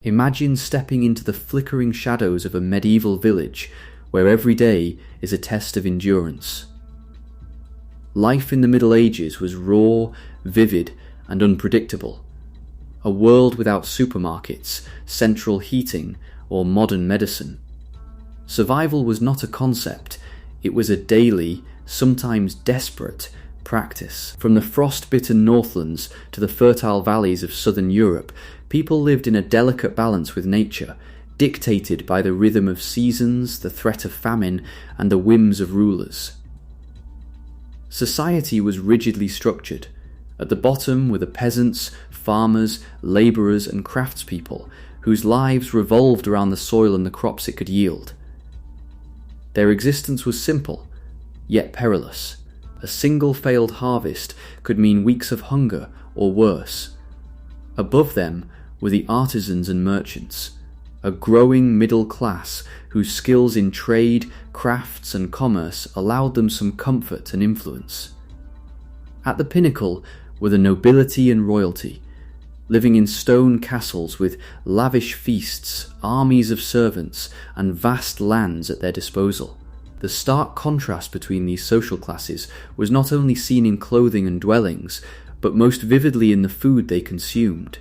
Imagine stepping into the flickering shadows of a medieval village where every day is a test of endurance. Life in the Middle Ages was raw, vivid, and unpredictable. A world without supermarkets, central heating, or modern medicine. Survival was not a concept, it was a daily, sometimes desperate, practice. From the frost-bitten Northlands to the fertile valleys of southern Europe, people lived in a delicate balance with nature, dictated by the rhythm of seasons, the threat of famine, and the whims of rulers. Society was rigidly structured. At the bottom were the peasants, farmers, labourers, and craftspeople, whose lives revolved around the soil and the crops it could yield. Their existence was simple, yet perilous. A single failed harvest could mean weeks of hunger or worse. Above them were the artisans and merchants, a growing middle class whose skills in trade, crafts, and commerce allowed them some comfort and influence. At the pinnacle were the nobility and royalty, living in stone castles with lavish feasts, armies of servants, and vast lands at their disposal. The stark contrast between these social classes was not only seen in clothing and dwellings, but most vividly in the food they consumed.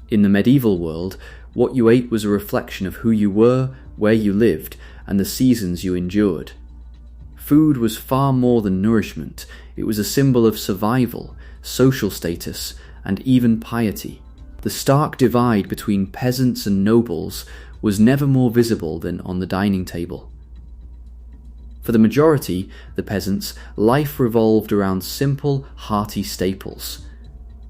In the medieval world, what you ate was a reflection of who you were, where you lived, and the seasons you endured. Food was far more than nourishment, it was a symbol of survival, social status, and even piety. The stark divide between peasants and nobles was never more visible than on the dining table. For the majority, the peasants, life revolved around simple, hearty staples.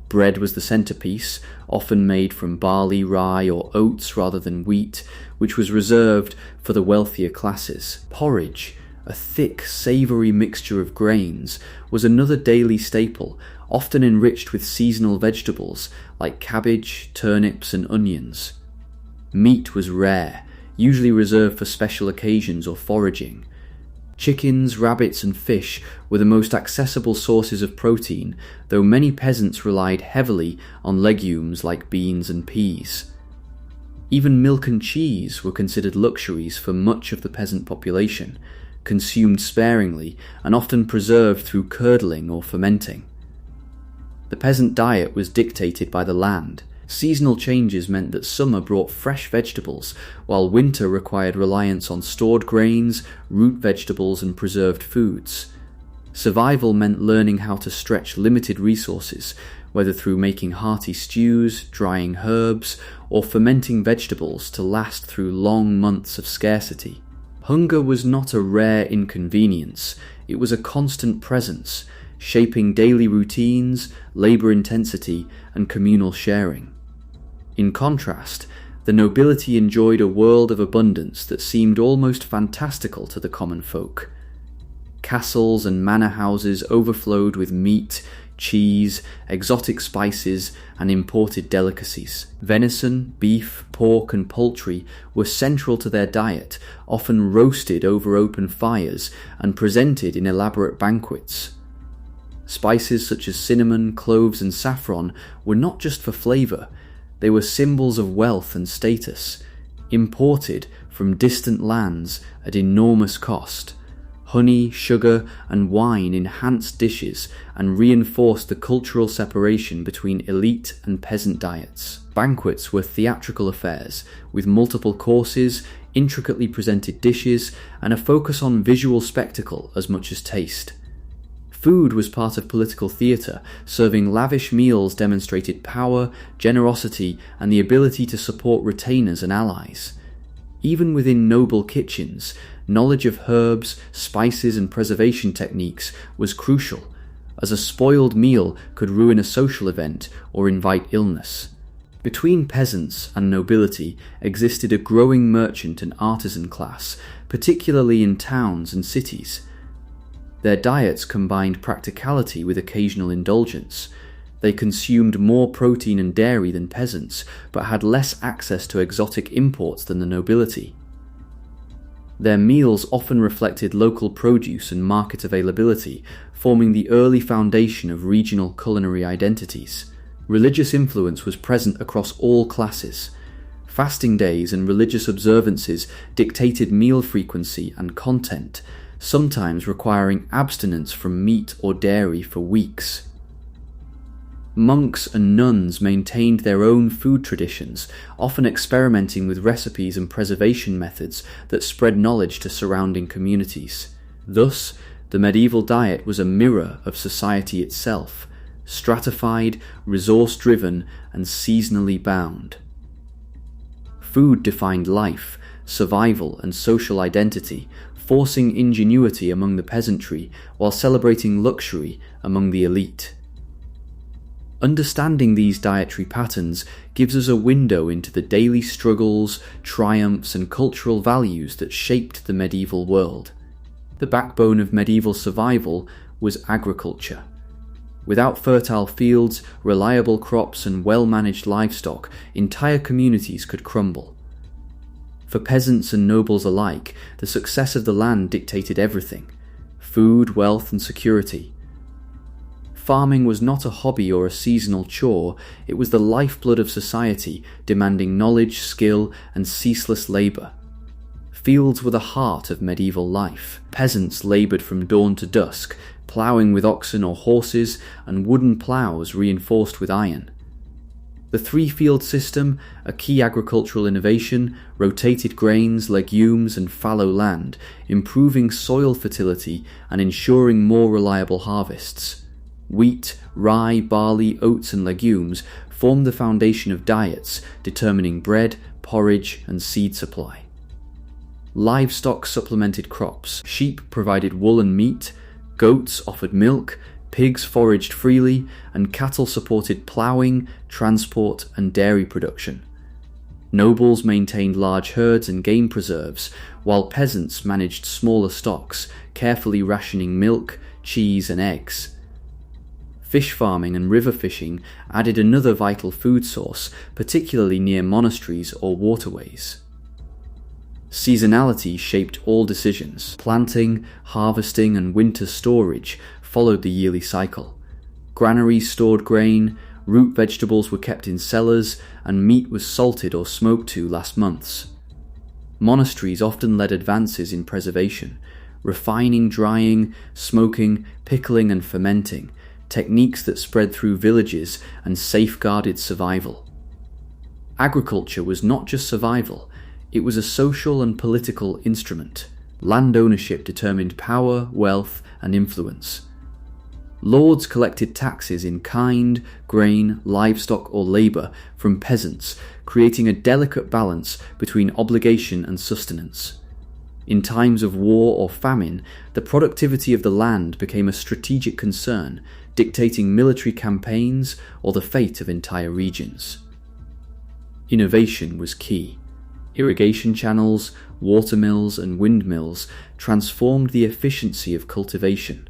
Bread was the centerpiece, often made from barley, rye, or oats rather than wheat, which was reserved for the wealthier classes. Porridge, a thick, savoury mixture of grains, was another daily staple, often enriched with seasonal vegetables like cabbage, turnips, and onions. Meat was rare, usually reserved for special occasions or foraging. Chickens, rabbits, and fish were the most accessible sources of protein, though many peasants relied heavily on legumes like beans and peas. Even milk and cheese were considered luxuries for much of the peasant population, consumed sparingly and often preserved through curdling or fermenting. The peasant diet was dictated by the land. Seasonal changes meant that summer brought fresh vegetables, while winter required reliance on stored grains, root vegetables, and preserved foods. Survival meant learning how to stretch limited resources, whether through making hearty stews, drying herbs, or fermenting vegetables to last through long months of scarcity. Hunger was not a rare inconvenience, it was a constant presence, shaping daily routines, labour intensity, and communal sharing. In contrast, the nobility enjoyed a world of abundance that seemed almost fantastical to the common folk. Castles and manor houses overflowed with meat, cheese, exotic spices, and imported delicacies. Venison, beef, pork, and poultry were central to their diet, often roasted over open fires and presented in elaborate banquets. Spices such as cinnamon, cloves, and saffron were not just for flavour, they were symbols of wealth and status, imported from distant lands at enormous cost. Honey, sugar, and wine enhanced dishes and reinforced the cultural separation between elite and peasant diets. Banquets were theatrical affairs, with multiple courses, intricately presented dishes, and a focus on visual spectacle as much as taste. Food was part of political theatre, serving lavish meals demonstrated power, generosity, and the ability to support retainers and allies. Even within noble kitchens, knowledge of herbs, spices, and preservation techniques was crucial, as a spoiled meal could ruin a social event or invite illness. Between peasants and nobility existed a growing merchant and artisan class, particularly in towns and cities. Their diets combined practicality with occasional indulgence. They consumed more protein and dairy than peasants, but had less access to exotic imports than the nobility. Their meals often reflected local produce and market availability, forming the early foundation of regional culinary identities. Religious influence was present across all classes. Fasting days and religious observances dictated meal frequency and content, sometimes requiring abstinence from meat or dairy for weeks. Monks and nuns maintained their own food traditions, often experimenting with recipes and preservation methods that spread knowledge to surrounding communities. Thus, the medieval diet was a mirror of society itself, stratified, resource-driven, and seasonally bound. Food defined life, survival, and social identity, forcing ingenuity among the peasantry while celebrating luxury among the elite. Understanding these dietary patterns gives us a window into the daily struggles, triumphs, and cultural values that shaped the medieval world. The backbone of medieval survival was agriculture. Without fertile fields, reliable crops, and well-managed livestock, entire communities could crumble. For peasants and nobles alike, the success of the land dictated everything: food, wealth, and security. Farming was not a hobby or a seasonal chore, it was the lifeblood of society, demanding knowledge, skill, and ceaseless labour. Fields were the heart of medieval life. Peasants laboured from dawn to dusk, ploughing with oxen or horses and wooden ploughs reinforced with iron. The three-field system, a key agricultural innovation, rotated grains, legumes, and fallow land, improving soil fertility and ensuring more reliable harvests. Wheat, rye, barley, oats, and legumes formed the foundation of diets, determining bread, porridge, and seed supply. Livestock supplemented crops. Sheep provided wool and meat, goats offered milk, pigs foraged freely, and cattle supported ploughing, transport, and dairy production. Nobles maintained large herds and game preserves, while peasants managed smaller stocks, carefully rationing milk, cheese, and eggs. Fish farming and river fishing added another vital food source, particularly near monasteries or waterways. Seasonality shaped all decisions. Planting, harvesting, and winter storage followed the yearly cycle. Granaries stored grain, root vegetables were kept in cellars, and meat was salted or smoked to last months. Monasteries often led advances in preservation, refining, drying, smoking, pickling, and fermenting, techniques that spread through villages and safeguarded survival. Agriculture was not just survival, it was a social and political instrument. Land ownership determined power, wealth, and influence. Lords collected taxes in kind, grain, livestock, or labour from peasants, creating a delicate balance between obligation and sustenance. In times of war or famine, the productivity of the land became a strategic concern, dictating military campaigns or the fate of entire regions. Innovation was key. Irrigation channels, watermills, and windmills transformed the efficiency of cultivation.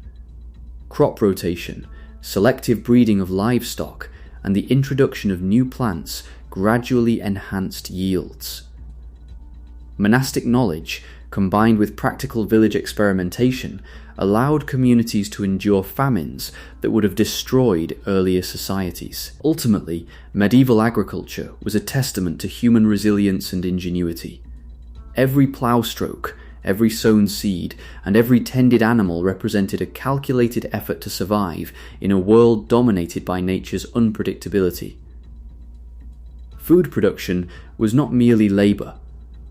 Crop rotation, selective breeding of livestock, and the introduction of new plants gradually enhanced yields. Monastic knowledge, combined with practical village experimentation, allowed communities to endure famines that would have destroyed earlier societies. Ultimately, medieval agriculture was a testament to human resilience and ingenuity. Every plough stroke, every sown seed, and every tended animal represented a calculated effort to survive in a world dominated by nature's unpredictability. Food production was not merely labour,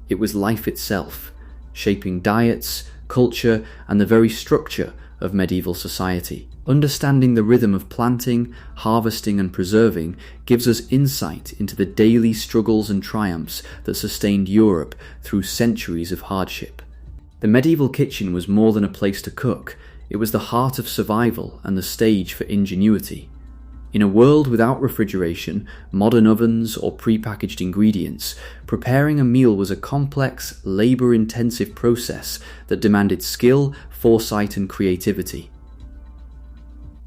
it was life itself, shaping diets, culture, and the very structure of medieval society. Understanding the rhythm of planting, harvesting, and preserving gives us insight into the daily struggles and triumphs that sustained Europe through centuries of hardship. The medieval kitchen was more than a place to cook, it was the heart of survival and the stage for ingenuity. In a world without refrigeration, modern ovens, or pre-packaged ingredients, preparing a meal was a complex, labour-intensive process that demanded skill, foresight, and creativity.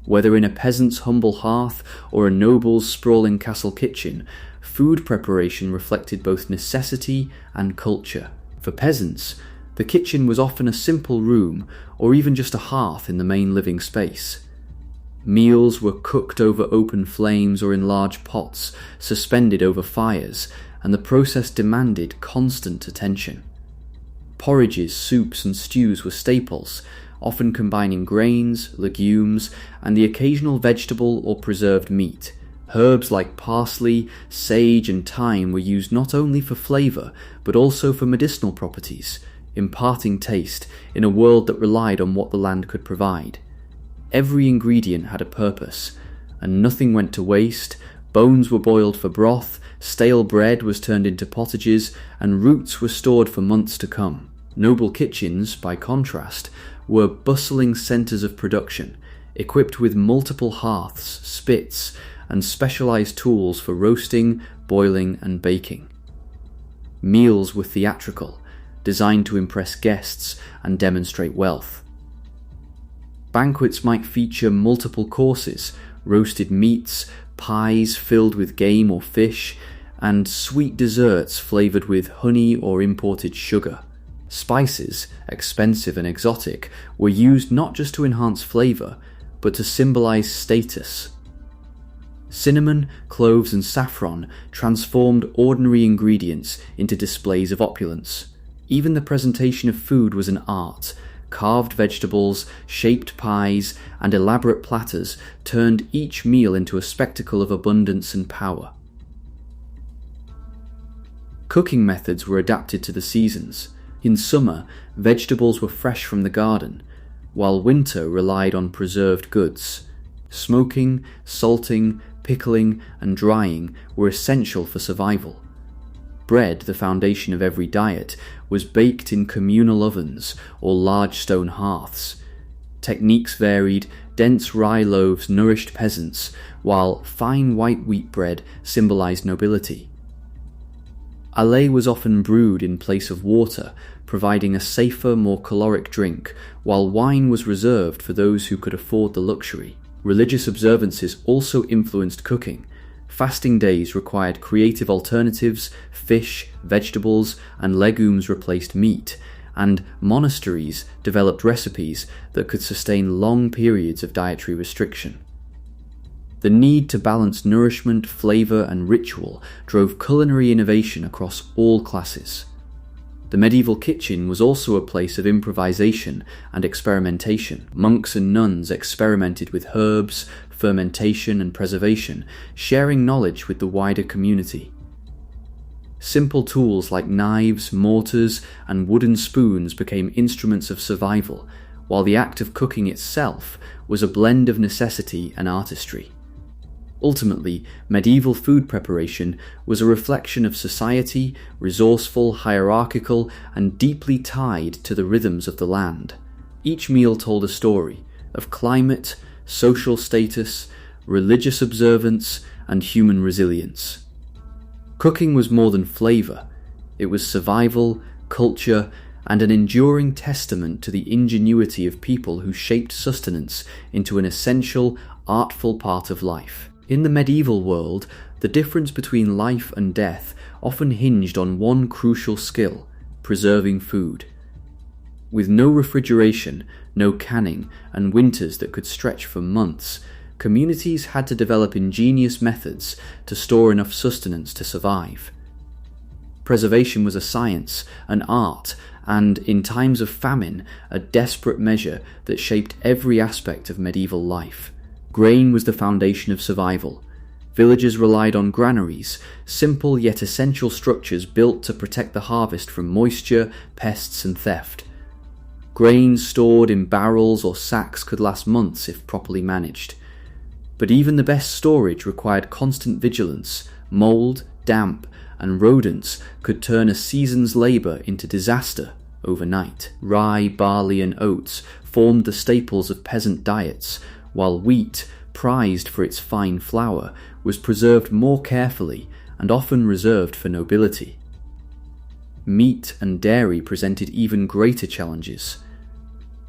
Whether in a peasant's humble hearth or a noble's sprawling castle kitchen, food preparation reflected both necessity and culture. For peasants, the kitchen was often a simple room or even just a hearth in the main living space. Meals were cooked over open flames or in large pots, suspended over fires, and the process demanded constant attention. Porridges, soups, and stews were staples, often combining grains, legumes, and the occasional vegetable or preserved meat. Herbs like parsley, sage, and thyme were used not only for flavour, but also for medicinal properties, imparting taste in a world that relied on what the land could provide. Every ingredient had a purpose, and nothing went to waste. Bones were boiled for broth, stale bread was turned into pottages, and roots were stored for months to come. Noble kitchens, by contrast, were bustling centres of production, equipped with multiple hearths, spits, and specialised tools for roasting, boiling, and baking. Meals were theatrical, designed to impress guests and demonstrate wealth. Banquets might feature multiple courses, roasted meats, pies filled with game or fish, and sweet desserts flavoured with honey or imported sugar. Spices, expensive and exotic, were used not just to enhance flavour, but to symbolise status. Cinnamon, cloves, and saffron transformed ordinary ingredients into displays of opulence. Even the presentation of food was an art. Carved vegetables, shaped pies, and elaborate platters turned each meal into a spectacle of abundance and power. Cooking methods were adapted to the seasons. In summer, vegetables were fresh from the garden, while winter relied on preserved goods. Smoking, salting, pickling, and drying were essential for survival. Bread, the foundation of every diet, was baked in communal ovens or large stone hearths. Techniques varied. Dense rye loaves nourished peasants, while fine white wheat bread symbolised nobility. Ale was often brewed in place of water, providing a safer, more caloric drink, while wine was reserved for those who could afford the luxury. Religious observances also influenced cooking. Fasting days required creative alternatives, fish, vegetables, and legumes replaced meat, and monasteries developed recipes that could sustain long periods of dietary restriction. The need to balance nourishment, flavour, and ritual drove culinary innovation across all classes. The medieval kitchen was also a place of improvisation and experimentation. Monks and nuns experimented with herbs, fermentation, and preservation, sharing knowledge with the wider community. Simple tools like knives, mortars, and wooden spoons became instruments of survival, while the act of cooking itself was a blend of necessity and artistry. Ultimately, medieval food preparation was a reflection of society, resourceful, hierarchical, and deeply tied to the rhythms of the land. Each meal told a story of climate, social status, religious observance, and human resilience. Cooking was more than flavour. It was survival, culture, and an enduring testament to the ingenuity of people who shaped sustenance into an essential, artful part of life. In the medieval world, the difference between life and death often hinged on one crucial skill: preserving food. With no refrigeration, no canning, and winters that could stretch for months, communities had to develop ingenious methods to store enough sustenance to survive. Preservation was a science, an art, and, in times of famine, a desperate measure that shaped every aspect of medieval life. Grain was the foundation of survival. Villagers relied on granaries, simple yet essential structures built to protect the harvest from moisture, pests, and theft. Grain stored in barrels or sacks could last months if properly managed. But even the best storage required constant vigilance. Mould, damp, and rodents could turn a season's labour into disaster overnight. Rye, barley, and oats formed the staples of peasant diets, while wheat, prized for its fine flour, was preserved more carefully and often reserved for nobility. Meat and dairy presented even greater challenges.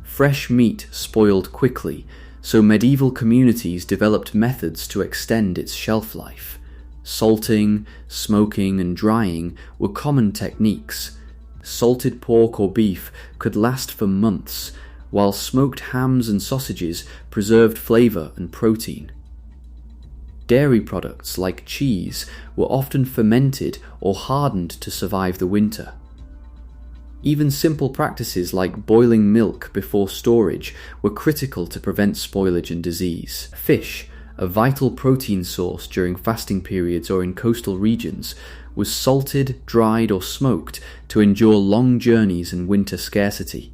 Fresh meat spoiled quickly, so medieval communities developed methods to extend its shelf life. Salting, smoking, and drying were common techniques. Salted pork or beef could last for months, while smoked hams and sausages preserved flavour and protein. Dairy products like cheese were often fermented or hardened to survive the winter. Even simple practices like boiling milk before storage were critical to prevent spoilage and disease. Fish, a vital protein source during fasting periods or in coastal regions, was salted, dried, or smoked to endure long journeys and winter scarcity.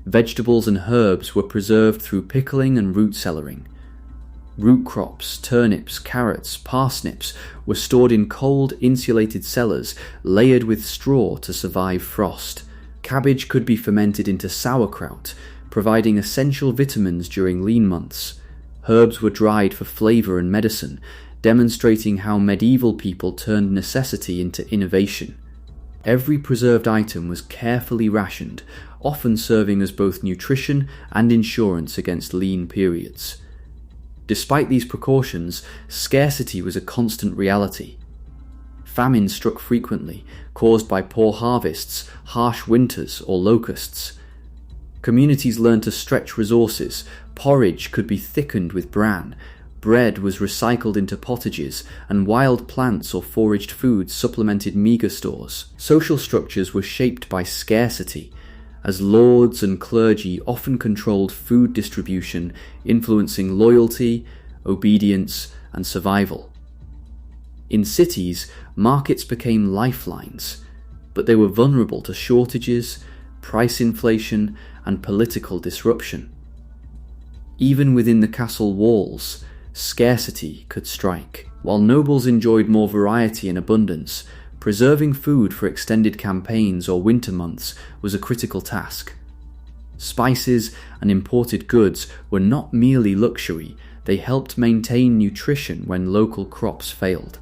Vegetables and herbs were preserved through pickling and root cellaring. Root crops, turnips, carrots, parsnips were stored in cold, insulated cellars layered with straw to survive frost. Cabbage could be fermented into sauerkraut, providing essential vitamins during lean months. Herbs were dried for flavor and medicine, demonstrating how medieval people turned necessity into innovation. Every preserved item was carefully rationed, often serving as both nutrition and insurance against lean periods. Despite these precautions, scarcity was a constant reality. Famine struck frequently, caused by poor harvests, harsh winters, or locusts. Communities learned to stretch resources. Porridge could be thickened with bran, bread was recycled into pottages, and wild plants or foraged foods supplemented meagre stores. Social structures were shaped by scarcity, as lords and clergy often controlled food distribution, influencing loyalty, obedience, and survival. In cities, markets became lifelines, but they were vulnerable to shortages, price inflation, and political disruption. Even within the castle walls, scarcity could strike. While nobles enjoyed more variety and abundance, preserving food for extended campaigns or winter months was a critical task. Spices and imported goods were not merely luxury, they helped maintain nutrition when local crops failed.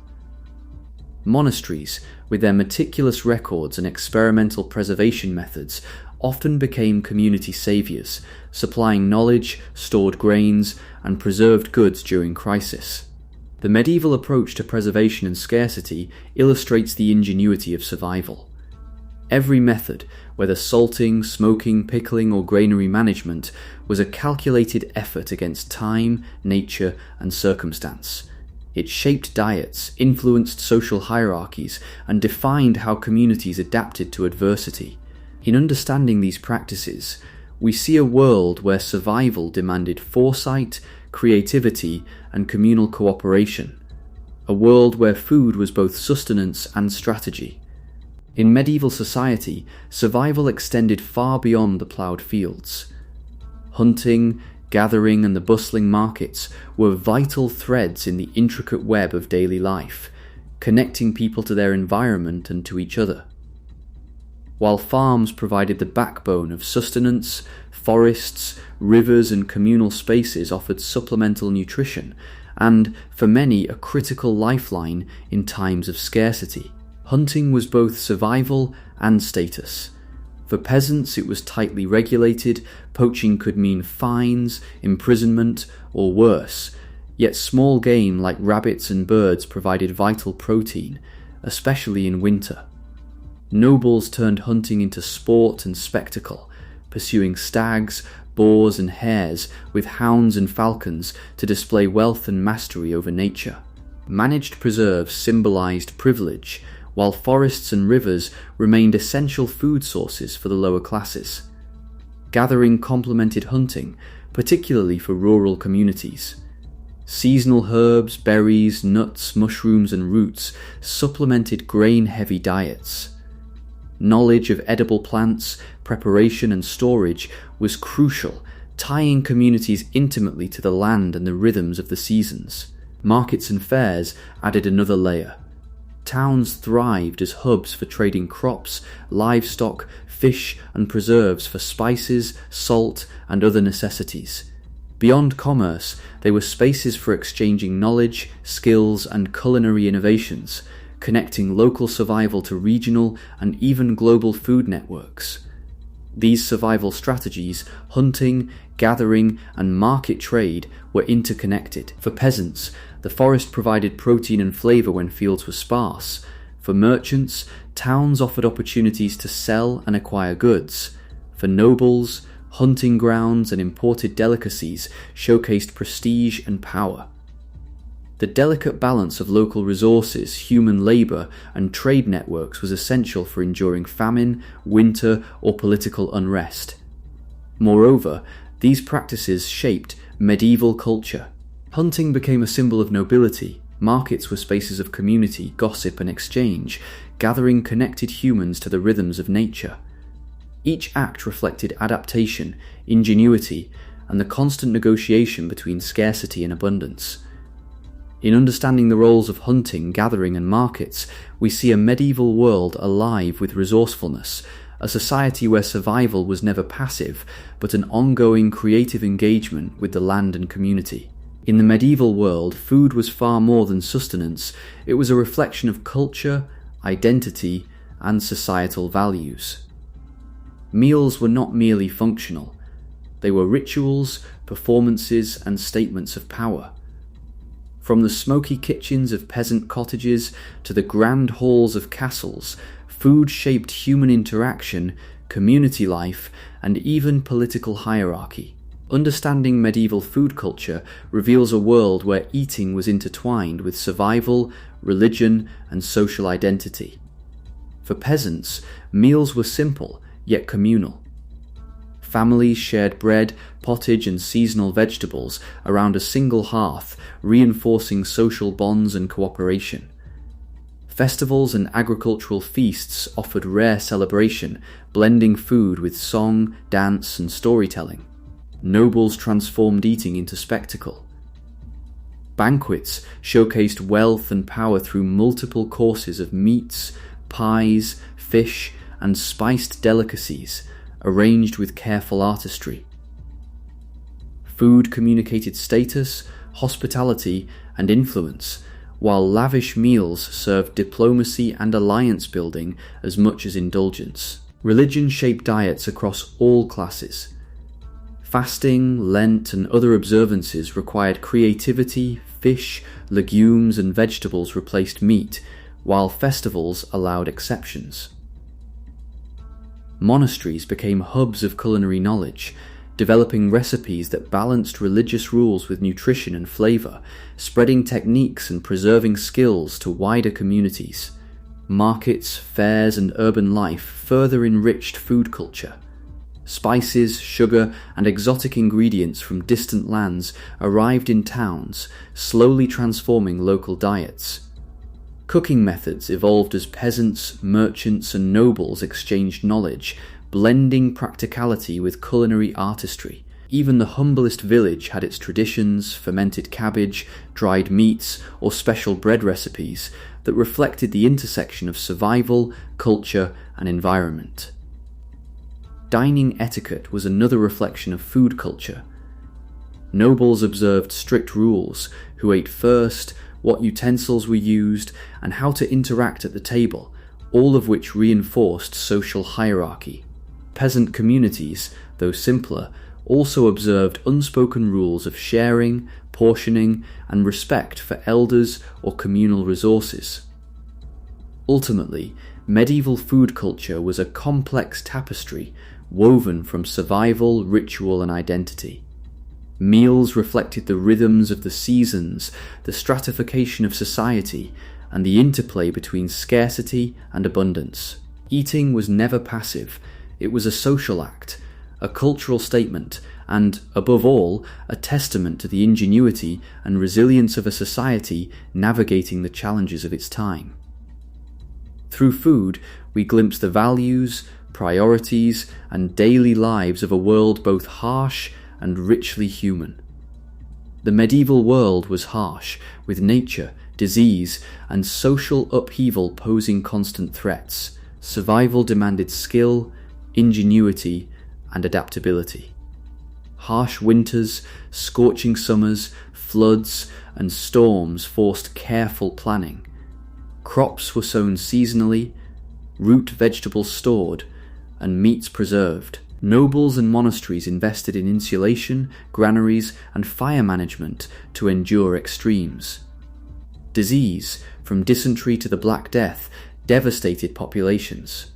Monasteries, with their meticulous records and experimental preservation methods, often became community saviors, supplying knowledge, stored grains, and preserved goods during crisis. The medieval approach to preservation and scarcity illustrates the ingenuity of survival. Every method, whether salting, smoking, pickling, or granary management, was a calculated effort against time, nature, and circumstance. It shaped diets, influenced social hierarchies, and defined how communities adapted to adversity. In understanding these practices, we see a world where survival demanded foresight, creativity, and communal cooperation, a world where food was both sustenance and strategy. In medieval society, survival extended far beyond the ploughed fields. Hunting, gathering, and the bustling markets were vital threads in the intricate web of daily life, connecting people to their environment and to each other. While farms provided the backbone of sustenance, forests, rivers, and communal spaces offered supplemental nutrition, and, for many, a critical lifeline in times of scarcity. Hunting was both survival and status. For peasants, it was tightly regulated. Poaching could mean fines, imprisonment, or worse, yet small game like rabbits and birds provided vital protein, especially in winter. Nobles turned hunting into sport and spectacle, pursuing stags, boars, and hares with hounds and falcons to display wealth and mastery over nature. Managed preserves symbolized privilege, while forests and rivers remained essential food sources for the lower classes. Gathering complemented hunting, particularly for rural communities. Seasonal herbs, berries, nuts, mushrooms, and roots supplemented grain-heavy diets. Knowledge of edible plants, preparation, and storage was crucial, tying communities intimately to the land and the rhythms of the seasons. Markets and fairs added another layer. Towns thrived as hubs for trading crops, livestock, fish, and preserves for spices, salt, and other necessities. Beyond commerce, they were spaces for exchanging knowledge, skills, and culinary innovations, connecting local survival to regional and even global food networks. These survival strategies, hunting, gathering, and market trade, were interconnected. For peasants, the forest provided protein and flavor when fields were sparse. For merchants, towns offered opportunities to sell and acquire goods. For nobles, hunting grounds and imported delicacies showcased prestige and power. The delicate balance of local resources, human labour, and trade networks was essential for enduring famine, winter, or political unrest. Moreover, these practices shaped medieval culture. Hunting became a symbol of nobility. Markets were spaces of community, gossip, and exchange, gathering connected humans to the rhythms of nature. Each act reflected adaptation, ingenuity, and the constant negotiation between scarcity and abundance. In understanding the roles of hunting, gathering, and markets, we see a medieval world alive with resourcefulness, a society where survival was never passive, but an ongoing creative engagement with the land and community. In the medieval world, food was far more than sustenance. It was a reflection of culture, identity, and societal values. Meals were not merely functional. They were rituals, performances, and statements of power. From the smoky kitchens of peasant cottages to the grand halls of castles, food shaped human interaction, community life, and even political hierarchy. Understanding medieval food culture reveals a world where eating was intertwined with survival, religion, and social identity. For peasants, meals were simple, yet communal. Families shared bread, pottage, and seasonal vegetables around a single hearth, reinforcing social bonds and cooperation. Festivals and agricultural feasts offered rare celebration, blending food with song, dance, and storytelling. Nobles transformed eating into spectacle. Banquets showcased wealth and power through multiple courses of meats, pies, fish, and spiced delicacies, arranged with careful artistry. Food communicated status, hospitality, and influence, while lavish meals served diplomacy and alliance building as much as indulgence. Religion shaped diets across all classes. Fasting, Lent, and other observances required creativity. Fish, legumes, and vegetables replaced meat, while festivals allowed exceptions. Monasteries became hubs of culinary knowledge, developing recipes that balanced religious rules with nutrition and flavour, spreading techniques and preserving skills to wider communities. Markets, fairs, and urban life further enriched food culture. Spices, sugar, and exotic ingredients from distant lands arrived in towns, slowly transforming local diets. Cooking methods evolved as peasants, merchants, and nobles exchanged knowledge, blending practicality with culinary artistry. Even the humblest village had its traditions, fermented cabbage, dried meats, or special bread recipes that reflected the intersection of survival, culture, and environment. Dining etiquette was another reflection of food culture. Nobles observed strict rules: who ate first, what utensils were used, and how to interact at the table, all of which reinforced social hierarchy. Peasant communities, though simpler, also observed unspoken rules of sharing, portioning, and respect for elders or communal resources. Ultimately, medieval food culture was a complex tapestry woven from survival, ritual, and identity. Meals reflected the rhythms of the seasons, the stratification of society, and the interplay between scarcity and abundance. Eating was never passive. It was a social act, a cultural statement, and, above all, a testament to the ingenuity and resilience of a society navigating the challenges of its time. Through food, we glimpse the values, priorities, and daily lives of a world both harsh and richly human. The medieval world was harsh, with nature, disease, and social upheaval posing constant threats. Survival demanded skill, ingenuity, and adaptability. Harsh winters, scorching summers, floods, and storms forced careful planning. Crops were sown seasonally, root vegetables stored, and meats preserved. Nobles and monasteries invested in insulation, granaries, and fire management to endure extremes. Disease, from dysentery to the Black Death, devastated populations.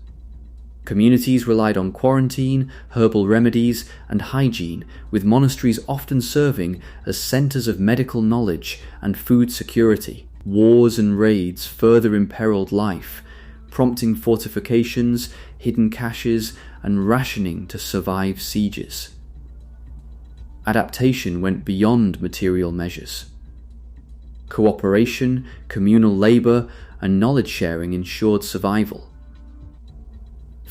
Communities relied on quarantine, herbal remedies, and hygiene, with monasteries often serving as centres of medical knowledge and food security. Wars and raids further imperiled life, prompting fortifications, hidden caches, and rationing to survive sieges. Adaptation went beyond material measures. Cooperation, communal labour, and knowledge sharing ensured survival.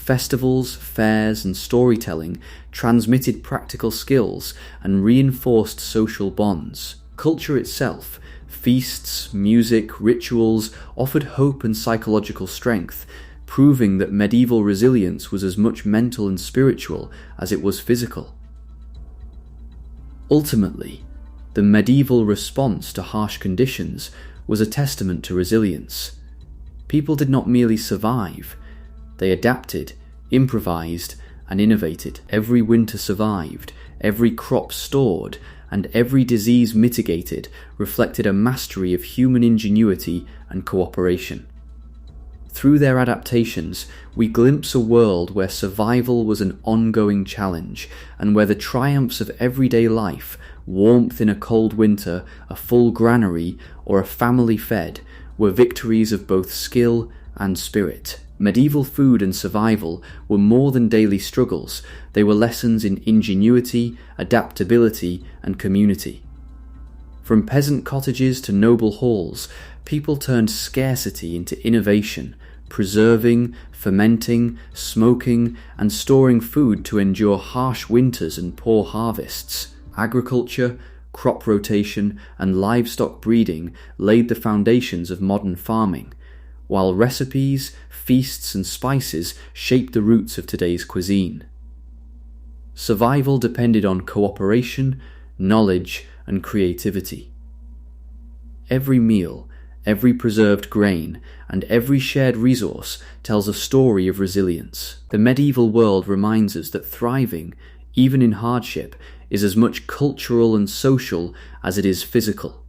Festivals, fairs, and storytelling transmitted practical skills and reinforced social bonds. Culture itself, feasts, music, rituals, offered hope and psychological strength, proving that medieval resilience was as much mental and spiritual as it was physical. Ultimately, the medieval response to harsh conditions was a testament to resilience. People did not merely survive, they adapted, improvised, and innovated. Every winter survived, every crop stored, and every disease mitigated reflected a mastery of human ingenuity and cooperation. Through their adaptations, we glimpse a world where survival was an ongoing challenge, and where the triumphs of everyday life, warmth in a cold winter, a full granary, or a family fed, were victories of both skill and spirit. Medieval food and survival were more than daily struggles, they were lessons in ingenuity, adaptability, and community. From peasant cottages to noble halls, people turned scarcity into innovation, preserving, fermenting, smoking, and storing food to endure harsh winters and poor harvests. Agriculture, crop rotation, and livestock breeding laid the foundations of modern farming, while recipes, feasts, and spices shaped the roots of today's cuisine. Survival depended on cooperation, knowledge, and creativity. Every meal, every preserved grain, and every shared resource tells a story of resilience. The medieval world reminds us that thriving, even in hardship, is as much cultural and social as it is physical.